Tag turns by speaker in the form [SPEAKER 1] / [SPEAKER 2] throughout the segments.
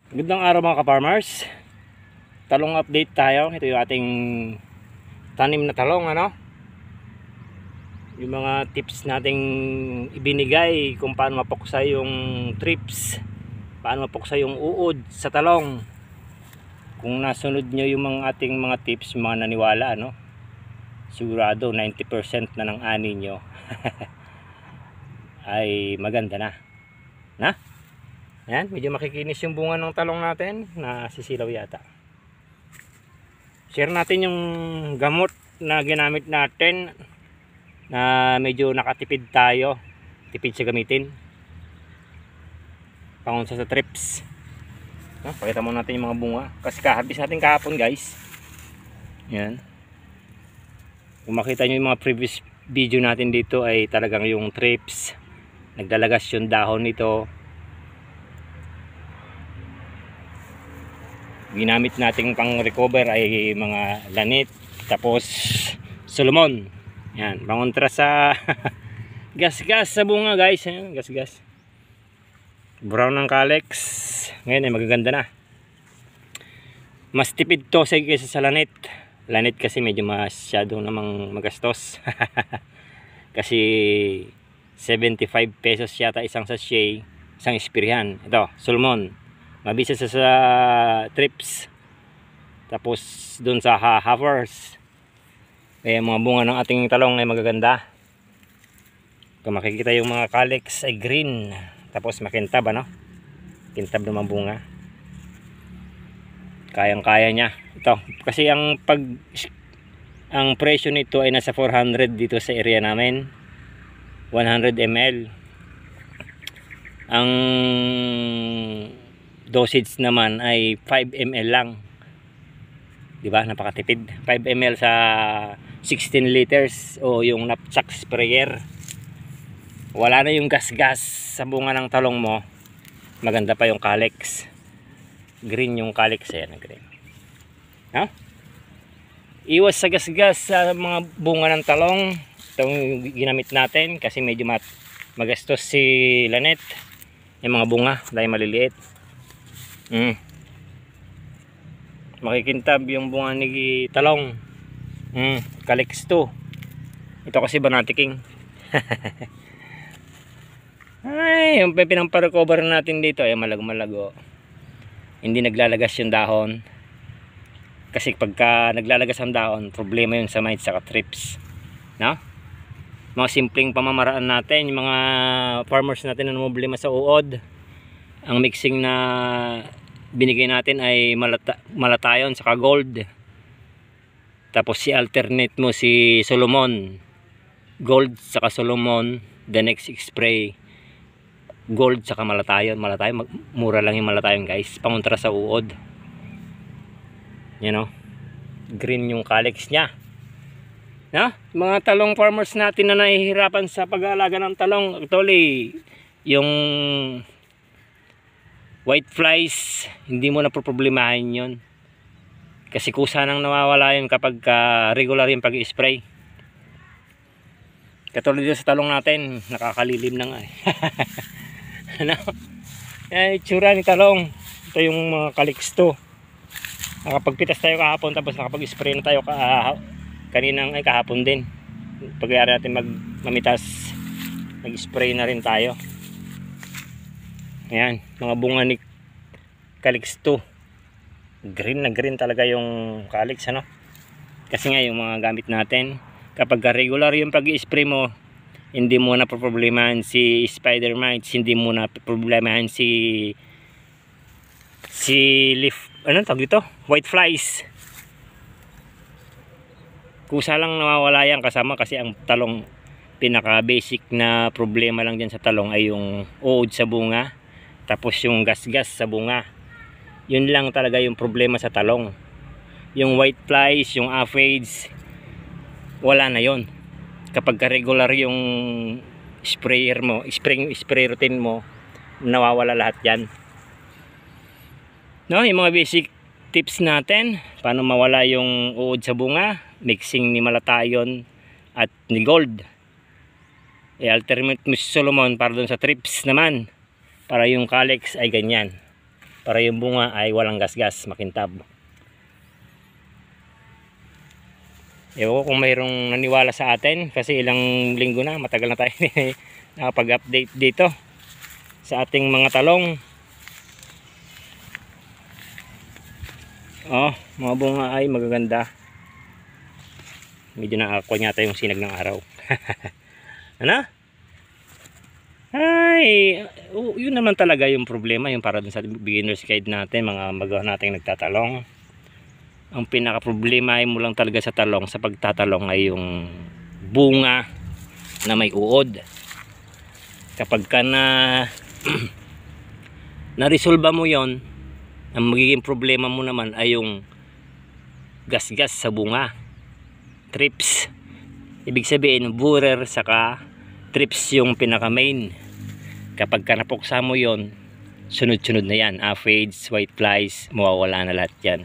[SPEAKER 1] Magandang araw mga ka-farmers. Talong update tayo. Ito yung ating tanim na talong, ano? Yung mga tips nating ibinigay kung paano mapuksa yung trips, paano mapuksa yung uod sa talong. Kung nasunod nyo yung mga ating mga tips, mga naniwala, ano? Sigurado 90% na ng ani nyo ay maganda na. Na? Ayan, medyo makikinis yung bunga ng talong natin na sisilaw yata. Share natin yung gamot na ginamit natin na medyo nakatipid tayo. Tipid siya gamitin. Pangunsa sa trips. Pakita mo natin yung mga bunga. Kasi kaharbis natin kahapon, guys. Ayan. Kung makita nyo yung mga previous video natin dito ay talagang yung trips. Nagdalagas yung dahon nito. Ginamit nating pang recover ay mga lanit, tapos Solomon. Yan, pangontra sa gas-gas sa bunga, guys. Yan, gas-gas. Brown ng calyx. Ngayon ay magaganda na. Mas tipid to kaysa sa lanit. Lanit kasi medyo masyado namang magastos. Kasi 75 pesos yata isang sachet, isang ispirihan. Ito, Solomon. Mabisa sa trips. Tapos dun sa havers. Kaya mga bunga ng ating talong ay magaganda. Kung makikita yung mga calyx ay green. Tapos makintab, ano? Kintab ng bunga. Kayang-kaya niya. Ito, kasi ang presyo nito ay nasa 400 dito sa area namin. 100 ml. Ang dosage naman ay 5 ml lang. Diba? Napakatipid. 5 ml sa 16 liters o yung knapsack sprayer. Wala na yung gas-gas sa bunga ng talong mo. Maganda pa yung calyx. Green yung calyx. Ayan, green. Ha? Iwas sa gas-gas sa mga bunga ng talong. Itong ginamit natin kasi medyo magastos si Lanet. Yung mga bunga dahil maliliit. Makikintab yung bunga ni talong. Calyx 2. Ito kasi Banati King. Ay, yung pinampa-recover natin dito ay malago-malago. Hindi naglalagas yung dahon. Kasi pagka naglalagas ang dahon, problema yun sa mites saka trips. No? Mga simpleng pamamaraan natin, yung mga farmers natin na problema sa uod. Ang mixing na binigay natin ay malatayon saka gold. Tapos si alternate mo si Solomon. Gold saka Solomon, the next spray. Gold saka malatayon. Malatayon, mura lang yung malatayon, guys. Pangontra sa uod. You know? Green yung calyx niya. No? Mga talong farmers natin na nahihirapan sa pag-aalaga ng talong. Actually, yung white flies, hindi mo na problemahin yun. Kasi kusa nang nawawala yun kapag regular yung pag-spray. Katulad dito sa talong natin, nakakalilim na nga. Ano? Yan, itsura ni talong. Ito yung mga calyx 2. Nakapagpitas tayo kahapon, tapos nakapag-spray na tayo kahapon din. Pagyari natin mamitas, nag-spray na rin tayo. Ayan, mga bunga ni calyx 2. Green na green talaga yung calyx, ano? Kasi nga yung mga gamit natin, kapag regular yung pag-spray mo, hindi mo na problemahan si spider mites, hindi mo na problemahan si leaf, ano tawag dito? White flies. Kusa lang nawawala yan kasama kasi ang talong, pinaka basic na problema lang dyan sa talong ay yung uod sa bunga, tapos yung gas-gas sa bunga. Yun lang talaga yung problema sa talong. Yung white flies, yung aphids, wala na yon. Kapag regular yung sprayer mo, spray routine mo, nawawala lahat yan. No, yung mga basic tips natin, paano mawala yung uod sa bunga, mixing ni malatayon at ni gold. I-alternate mo si Solomon para dun sa trips naman, para yung calyx ay ganyan. para yung bunga ay walang gasgas, makintab. Ewan ko kung mayroong naniwala sa atin kasi ilang linggo na, matagal na tayo nakapag-update dito sa ating mga talong. Oh, mga bunga ay magaganda. Medyo nakakuha yata yung sinag ng araw. Ano? Ay, yun naman talaga yung problema, yung para dun sa beginner's guide natin, mga magawa nating nagtatalong. Ang pinaka problema ay mo lang talaga sa talong, sa pagtatalong ay yung bunga na may uod. Kapag ka na-resolve mo yon, ang magiging problema mo naman ay yung gasgas sa bunga, trips. Ibig sabihin borer saka trips yung pinaka main. Kapag ka napuksa mo yon, sunod-sunod na yan, aphids, white flies, mawawala na lahat yan.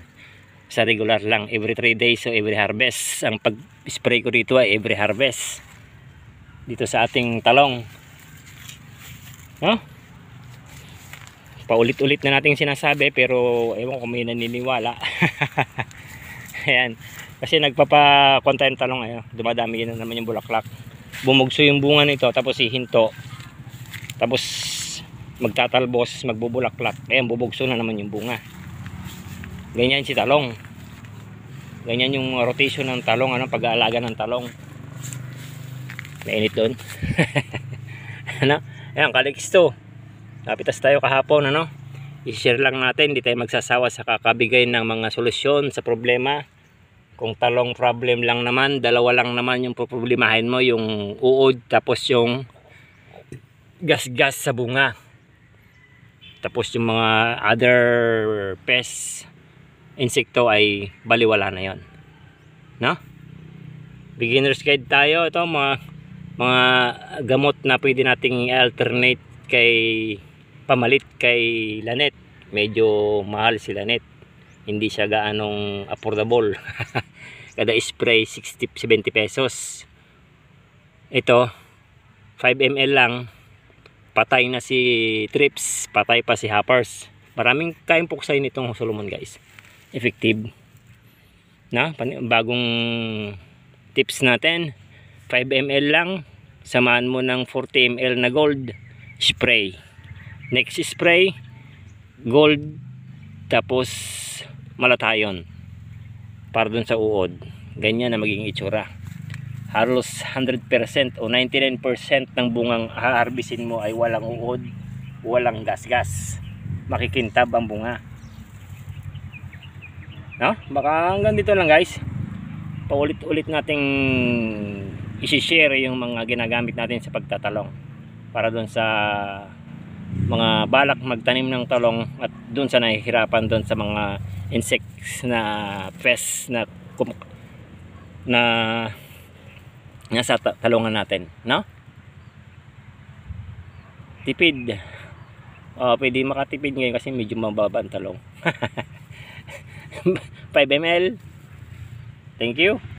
[SPEAKER 1] Sa regular lang, every 3 days o every harvest. Ang pag-spray ko dito ay every harvest dito sa ating talong, no? Paulit-ulit na nating sinasabi pero ewan ko may naniniwala. Ayan, kasi nagpapa-konta yung talong, ayun, dumadami na naman yung bulaklak, bumugso yung bunga nito, tapos ihinto, tapos magtatalbos, magbubulaklak, ayan, bubugso na naman yung bunga. Ganyan si talong, ganyan yung rotation ng talong, ano, pag-aalaga ng talong. Mainit doon. Ano? Ayan, Calix to. Napitas tayo kahapon, ano? I-share lang natin, hindi tayo magsasawa sa kakabigay ng mga solusyon sa problema. Kung talong problem lang naman, dalawa lang naman yung problemahin mo, yung uod tapos yung gas-gas sa bunga. Tapos yung mga other pests, insekto ay baliwala na yon, no? Beginner's guide tayo. Ito mga gamot na pwede nating alternate pamalit kay lanet. Medyo mahal si lanet, hindi siya gaanong affordable. Kada spray 60-70 pesos. Ito 5 ml lang, patay na si trips, patay pa si hoppers. Maraming kayang puksay nitong Solomon, guys. Effective na bagong tips natin. 5 ml lang, samahan mo ng 40 ml na gold spray. Next spray gold, tapos malatayon para dun sa uod. Ganyan na magiging itsura. Halos 100% o 99% ng bungang haharbisin mo ay walang uod, walang gasgas, makikintab ang bunga, no? Baka hanggang dito lang, guys. Paulit-ulit nating i-share yung mga ginagamit natin sa pagtatalong para dun sa mga balak magtanim ng talong at dun sa nahihirapan dun sa mga insects na pests na nasa talungan natin, no? Tipid. Pwede makatipid ngayon kasi medyo mababa ang talong. 5 ml. Thank you.